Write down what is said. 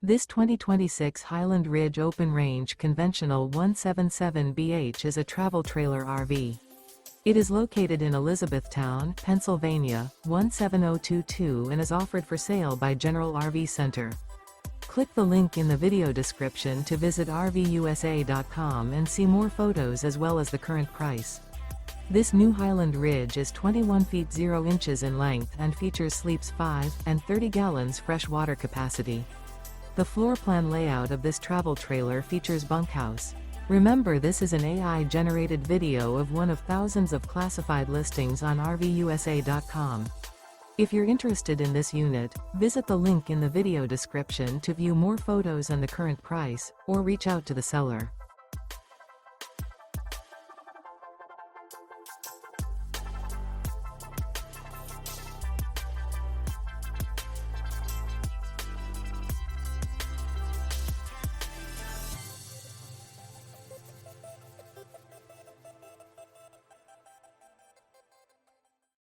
This 2026 Highland Ridge Open Range Conventional 177BH is a travel trailer RV. It is located in Elizabethtown, Pennsylvania, 17022 and is offered for sale by General RV Center. Click the link in the video description to visit RVUSA.com and see more photos as well as the current price. This new Highland Ridge is 21 feet 0 inches in length and features sleeps 5 and 30 gallons fresh water capacity. The floor plan layout of this travel trailer features bunkhouse. Remember, this is an AI-generated video of one of thousands of classified listings on RVUSA.com. If you're interested in this unit, visit the link in the video description to view more photos and the current price, or reach out to the seller.